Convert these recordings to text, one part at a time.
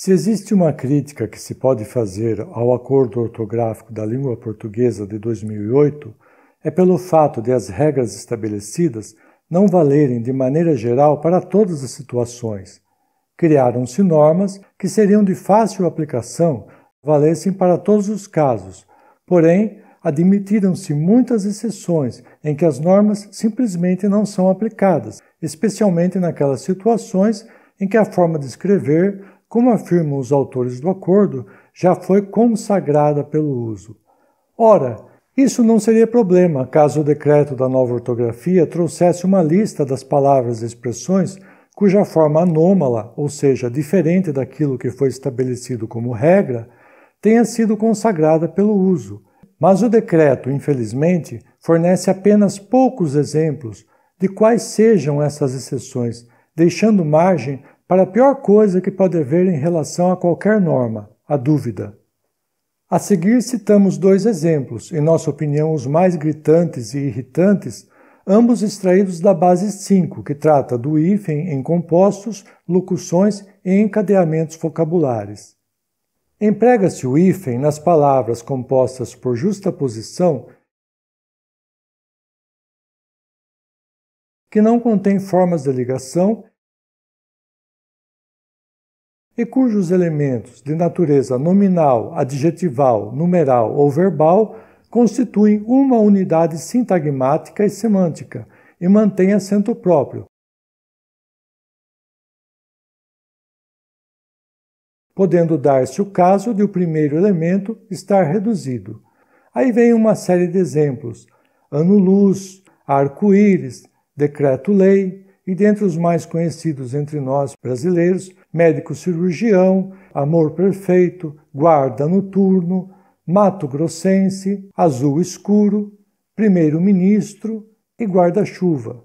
Se existe uma crítica que se pode fazer ao Acordo Ortográfico da Língua Portuguesa de 2008, é pelo fato de as regras estabelecidas não valerem de maneira geral para todas as situações. Criaram-se normas que seriam de fácil aplicação, valessem para todos os casos, porém, admitiram-se muitas exceções em que as normas simplesmente não são aplicadas, especialmente naquelas situações em que a forma de escrever, como afirmam os autores do acordo, já foi consagrada pelo uso. Ora, isso não seria problema caso o decreto da nova ortografia trouxesse uma lista das palavras e expressões cuja forma anômala, ou seja, diferente daquilo que foi estabelecido como regra, tenha sido consagrada pelo uso. Mas o decreto, infelizmente, fornece apenas poucos exemplos de quais sejam essas exceções, deixando margem para a pior coisa que pode haver em relação a qualquer norma, a dúvida. A seguir citamos dois exemplos, em nossa opinião os mais gritantes e irritantes, ambos extraídos da base 5, que trata do hífen em compostos, locuções e encadeamentos vocabulares. Emprega-se o hífen nas palavras compostas por justaposição que não contêm formas de ligação e cujos elementos de natureza nominal, adjetival, numeral ou verbal constituem uma unidade sintagmática e semântica e mantêm acento próprio, podendo dar-se o caso de o primeiro elemento estar reduzido. Aí vem uma série de exemplos: ano-luz, arco-íris, decreto-lei, e dentre os mais conhecidos entre nós brasileiros, médico-cirurgião, amor perfeito, guarda noturno, mato-grossense, azul escuro, primeiro-ministro e guarda-chuva.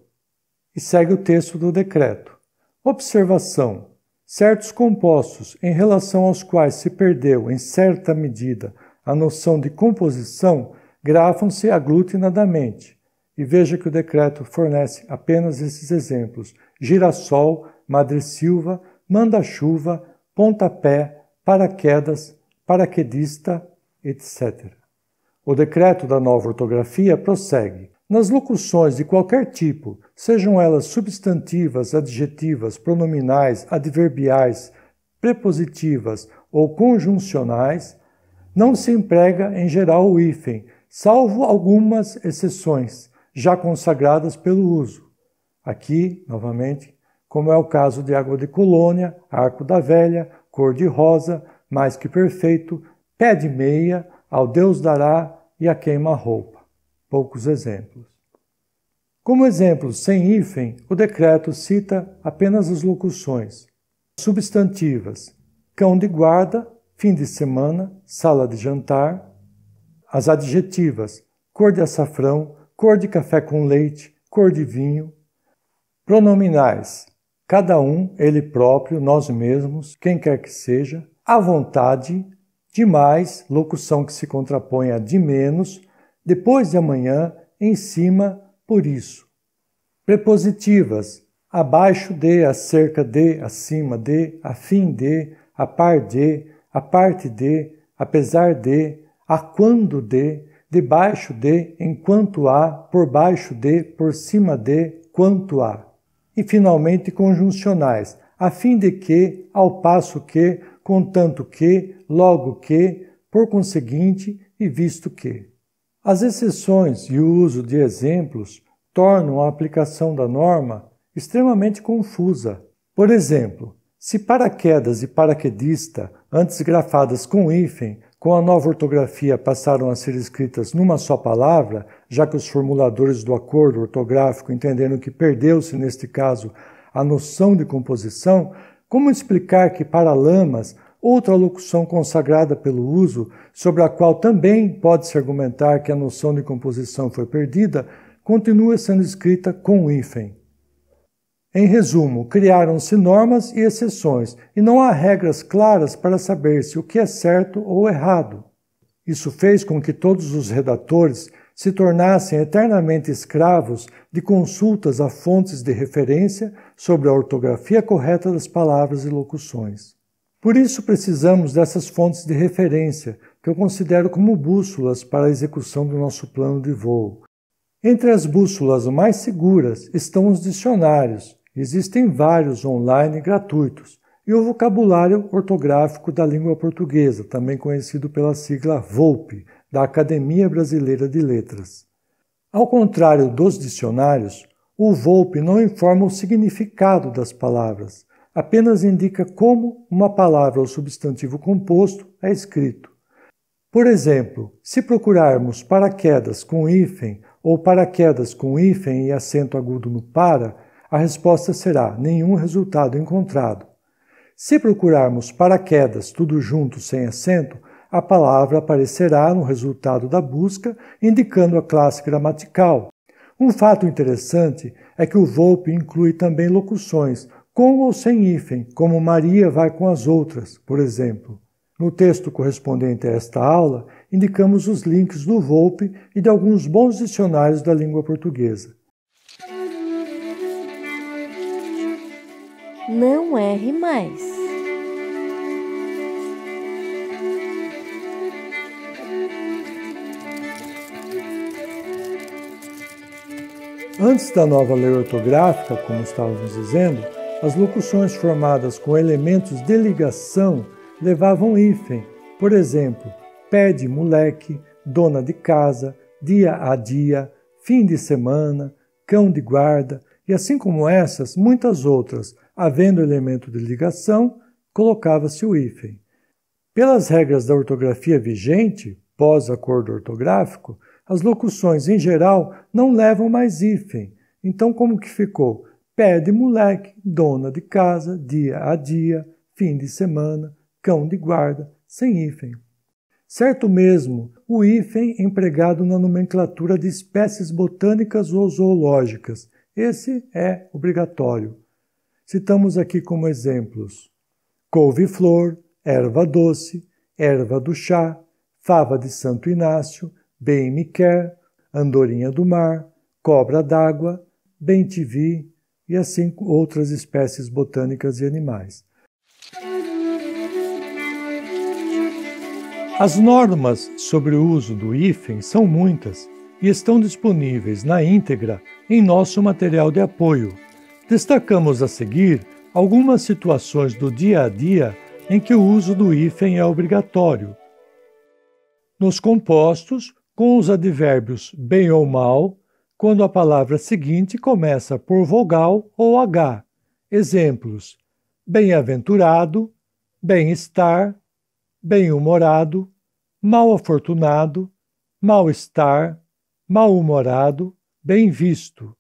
E segue o texto do decreto. Observação: certos compostos em relação aos quais se perdeu, em certa medida, a noção de composição, grafam-se aglutinadamente. E veja que o decreto fornece apenas esses exemplos: girassol, madressilva, manda-chuva, pontapé, paraquedas, paraquedista, etc. O decreto da nova ortografia prossegue. Nas locuções de qualquer tipo, sejam elas substantivas, adjetivas, pronominais, adverbiais, prepositivas ou conjuncionais, não se emprega em geral o hífen, salvo algumas exceções, já consagradas pelo uso. Aqui, novamente, como é o caso de água de colônia, arco da velha, cor de rosa, mais que perfeito, pé de meia, ao Deus dará e a queima-roupa. Poucos exemplos. Como exemplos sem hífen, o decreto cita apenas as locuções substantivas: cão de guarda, fim de semana, sala de jantar. As adjetivas: cor de açafrão, cor de café com leite, cor de vinho. Pronominais: cada um, ele próprio, nós mesmos, quem quer que seja. À vontade, demais, locução que se contrapõe a de menos, depois de amanhã, em cima, por isso. Prepositivas: abaixo de, acerca de, acima de, a fim de, a par de, a parte de, apesar de, a quando de, debaixo de, enquanto há, por baixo de, por cima de, quanto há. E, finalmente, conjuncionais: a fim de que, ao passo que, contanto que, logo que, por conseguinte e visto que. As exceções e o uso de exemplos tornam a aplicação da norma extremamente confusa. Por exemplo, se paraquedas e paraquedista, antes grafadas com hífen, com a nova ortografia passaram a ser escritas numa só palavra, já que os formuladores do acordo ortográfico entenderam que perdeu-se, neste caso, a noção de composição, como explicar que paralamas, outra locução consagrada pelo uso, sobre a qual também pode-se argumentar que a noção de composição foi perdida, continua sendo escrita com hífen? Em resumo, criaram-se normas e exceções, e não há regras claras para saber se o que é certo ou errado. Isso fez com que todos os redatores se tornassem eternamente escravos de consultas a fontes de referência sobre a ortografia correta das palavras e locuções. Por isso precisamos dessas fontes de referência, que eu considero como bússolas para a execução do nosso plano de voo. Entre as bússolas mais seguras estão os dicionários. Existem vários online gratuitos. E o vocabulário ortográfico da língua portuguesa, também conhecido pela sigla VOLPE, da Academia Brasileira de Letras. Ao contrário dos dicionários, o VOLPE não informa o significado das palavras, apenas indica como uma palavra ou substantivo composto é escrito. Por exemplo, se procurarmos paraquedas com hífen ou paraquedas com hífen e acento agudo no para, a resposta será nenhum resultado encontrado. Se procurarmos paraquedas tudo junto sem acento, a palavra aparecerá no resultado da busca, indicando a classe gramatical. Um fato interessante é que o VOLPE inclui também locuções com ou sem hífen, como Maria vai com as outras, por exemplo. No texto correspondente a esta aula, indicamos os links do VOLPE e de alguns bons dicionários da língua portuguesa. Não erre mais. Antes da nova lei ortográfica, como estávamos dizendo, as locuções formadas com elementos de ligação levavam hífen. Por exemplo, pé de moleque, dona de casa, dia a dia, fim de semana, cão de guarda, e assim como essas, muitas outras, havendo elemento de ligação, colocava-se o hífen. Pelas regras da ortografia vigente, pós-acordo ortográfico, as locuções em geral não levam mais hífen. Então como que ficou? Pé de moleque, dona de casa, dia a dia, fim de semana, cão de guarda, sem hífen. Certo mesmo, o hífen empregado na nomenclatura de espécies botânicas ou zoológicas. Esse é obrigatório. Citamos aqui como exemplos: couve-flor, erva doce, erva do chá, fava de Santo Inácio, bem me quer, andorinha do mar, cobra d'água, bem te vi, e assim outras espécies botânicas e animais. As normas sobre o uso do hífen são muitas e estão disponíveis na íntegra em nosso material de apoio. Destacamos a seguir algumas situações do dia a dia em que o uso do hífen é obrigatório. Nos compostos, com os advérbios bem ou mal, quando a palavra seguinte começa por vogal ou H. Exemplos: bem-aventurado, bem-estar, bem-humorado, mal-afortunado, mal-estar, mal-humorado, bem-visto.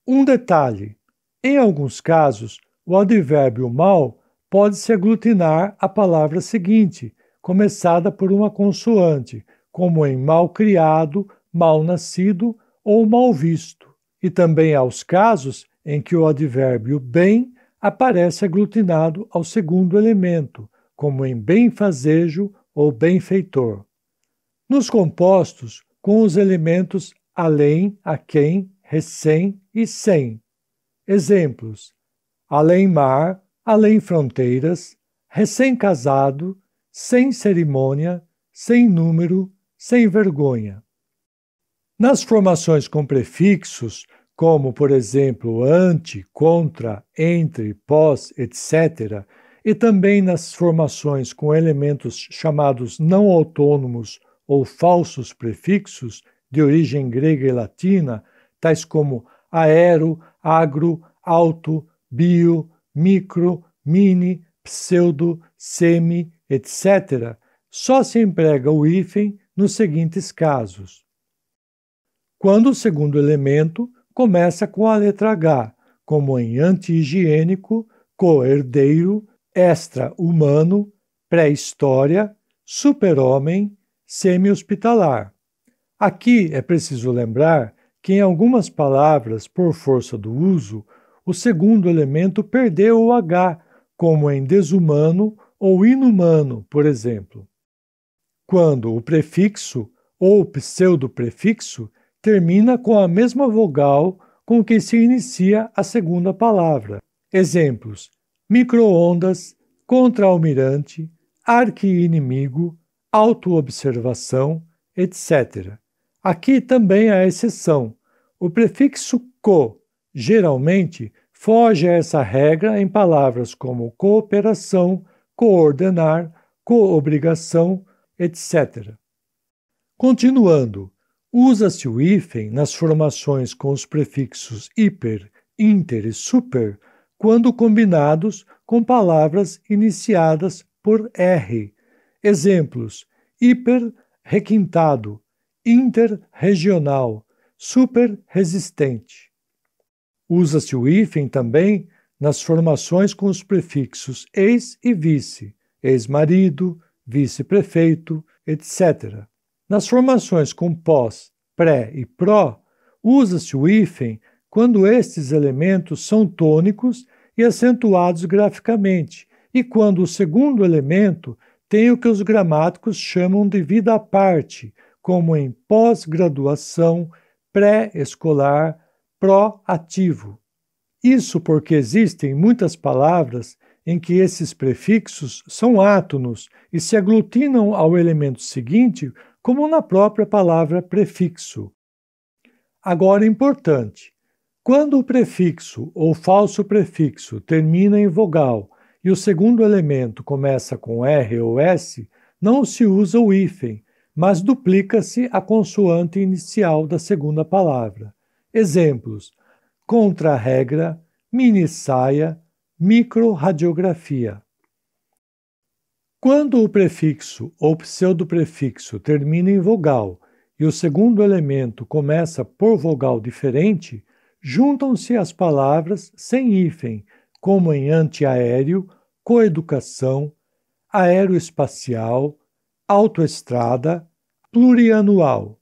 Um detalhe: em alguns casos, o advérbio mal pode-se aglutinar à palavra seguinte, começada por uma consoante, como em mal-criado, mal-nascido ou mal-visto. E também há os casos em que o advérbio bem aparece aglutinado ao segundo elemento, como em benfazejo ou benfeitor. Nos compostos, com os elementos além, aquém, recém e sem. Exemplos: além-mar, além-fronteiras, recém-casado, sem cerimônia, sem número, sem vergonha. Nas formações com prefixos, como, por exemplo, ante, contra, entre, pós, etc., e também nas formações com elementos chamados não autônomos ou falsos prefixos, de origem grega e latina, tais como aero, agro, auto, bio, micro, mini, pseudo, semi, etc., só se emprega o hífen nos seguintes casos: quando o segundo elemento começa com a letra H, como em anti-higiênico, co-herdeiro, extra-humano, pré-história, super-homem, semi-hospitalar. Aqui é preciso lembrar que em algumas palavras, por força do uso, o segundo elemento perdeu o H, como em desumano ou inumano, por exemplo. Quando o prefixo ou pseudo-prefixo termina com a mesma vogal com que se inicia a segunda palavra. Exemplos: micro-ondas, contra-almirante, arqui-inimigo, autoobservação, etc. Aqui também há exceção. O prefixo co, geralmente, foge a essa regra em palavras como cooperação, coordenar, coobrigação, etc. Continuando, usa-se o hífen nas formações com os prefixos hiper, inter e super quando combinados com palavras iniciadas por R. Exemplos: hiper, requintado, interregional, super resistente. Usa-se o hífen também nas formações com os prefixos ex e vice, ex-marido, vice-prefeito, etc. Nas formações com pós, pré e pró, usa-se o hífen quando estes elementos são tônicos e acentuados graficamente, e quando o segundo elemento tem o que os gramáticos chamam de vida à parte, como em pós-graduação, pré-escolar, pró-ativo. Isso porque existem muitas palavras em que esses prefixos são átonos e se aglutinam ao elemento seguinte, como na própria palavra prefixo. Agora, importante: quando o prefixo ou falso prefixo termina em vogal e o segundo elemento começa com R ou S, não se usa o hífen, mas duplica-se a consoante inicial da segunda palavra. Exemplos: contra-regra, mini-saia, microradiografia. Quando o prefixo ou pseudoprefixo termina em vogal e o segundo elemento começa por vogal diferente, juntam-se as palavras sem hífen, como em antiaéreo, coeducação, aeroespacial, autoestrada, plurianual.